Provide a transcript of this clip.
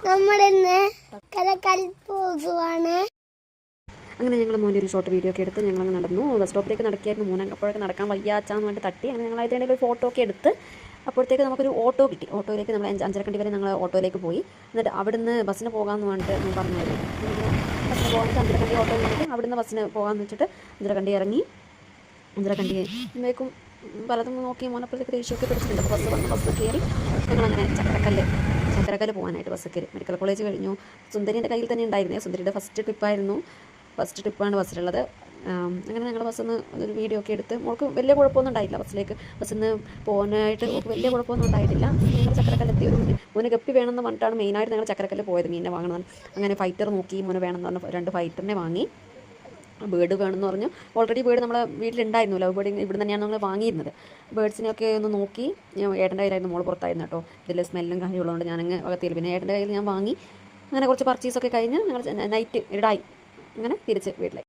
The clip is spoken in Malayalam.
നമ്മളിന്ന് ചക്കരക്കല്ലിൽ പോകുവാണ്. അങ്ങനെ ഞങ്ങൾ മോൻ്റെ ഒരു ഷോർട്ട് വീഡിയോ ഒക്കെ എടുത്ത് ഞങ്ങൾ നടന്നു. ബസ് സ്റ്റോപ്പിലേക്ക് നടക്കിയായിരുന്നു. അപ്പോഴൊക്കെ നടക്കാൻ വയ്യാച്ചാന്ന് പറഞ്ഞിട്ട് തട്ടി. അങ്ങനെ ഞങ്ങൾ അതിൻ്റെ ഒരു ഫോട്ടോ ഒക്കെ എടുത്ത് അപ്പോഴത്തേക്ക് നമുക്കൊരു ഓട്ടോ കിട്ടി. ഓട്ടോയിലേക്ക് നമ്മൾ അഞ്ചരക്കണ്ടി വരെ ഞങ്ങൾ ഓട്ടോയിലേക്ക് പോയി. എന്നിട്ട് അവിടുന്ന് ബസ്സിന് പോകാമെന്ന് പറഞ്ഞിട്ട് ഞാൻ പറഞ്ഞായിരുന്നു. ബസ്സിന് പോകാൻ അഞ്ചരക്കണ്ടി ഓട്ടോ വന്നിട്ട് അവിടുന്ന് ബസ്സിന് പോകാമെന്ന് വെച്ചിട്ട് അഞ്ചരക്കണ്ടി ഇറങ്ങി. അഞ്ചരക്കണ്ടി ഇന്നേക്കും പലതും നോക്കി മോനപ്പോഴത്തേക്ക് ദേഷ്യമൊക്കെ പിടിച്ചിട്ടുണ്ട്. ബസ് കയറി ഞങ്ങളങ്ങനെ ചക്കരക്കല്ല് പോകാനായിട്ട് ബസ് കയറി. മെഡിക്കൽ കോളേജ് കഴിഞ്ഞു. സുന്ദരിൻ്റെ കയ്യിൽ തന്നെ ഉണ്ടായിരുന്നേ. സുന്ദരിയുടെ ഫസ്റ്റ് ട്രിപ്പാണ് ബസ്സിലുള്ളത്. അങ്ങനെ ഞങ്ങൾ ബസ്സിൽ നിന്ന് ഒരു വീഡിയോ ഒക്കെ എടുത്ത് മോൾക്ക് വലിയ കുഴപ്പമൊന്നും ഉണ്ടായില്ല. ബസ്സിൽ നിന്ന് പോകാനായിട്ട് വലിയ കുഴപ്പമൊന്നും ഉണ്ടായിട്ടില്ല. ഞങ്ങൾ ചക്കരക്കല്ലെത്തി. മോന് ഗപ്പി വേണമെന്ന് പറഞ്ഞിട്ടാണ് മെയിനായിട്ട് ഞങ്ങൾ ചക്കരക്കല്ല് പോയത്, മീനിനെ വാങ്ങണം. അങ്ങനെ ഫൈറ്റർ നോക്കി. മോന് വേണമെന്ന് പറഞ്ഞ് 2 ഫൈറ്ററിനെ വാങ്ങി. ബേർഡ് വേണമെന്ന് പറഞ്ഞു. ഓൾറെഡി ബേർഡ് നമ്മളെ വീട്ടിലുണ്ടായിരുന്നു. ലവ് ബേർഡ് ഇവിടെ തന്നെയാണ് നമ്മൾ വാങ്ങിയിരുന്നത്. ബേർഡ്സിനെയൊക്കെ ഒന്ന് നോക്കി. ഞാൻ ഏട്ടൻ്റെ കയ്യിലായിരുന്നു, മോൾ പുറത്തായിരുന്നു കേട്ടോ. ഇതിൽ സ്മെല്ലും കാര്യമുള്ളതുകൊണ്ട് ഞാനങ്ങ് അകത്തില്ല. പിന്നെ ഏട്ടൻ്റെ കയ്യിൽ ഞാൻ വാങ്ങി. അങ്ങനെ കുറച്ച് പർച്ചേസൊക്കെ കഴിഞ്ഞ് ഞങ്ങൾ നൈറ്റ് ഇടായി അങ്ങനെ തിരിച്ച് വീട്ടിലേക്ക്.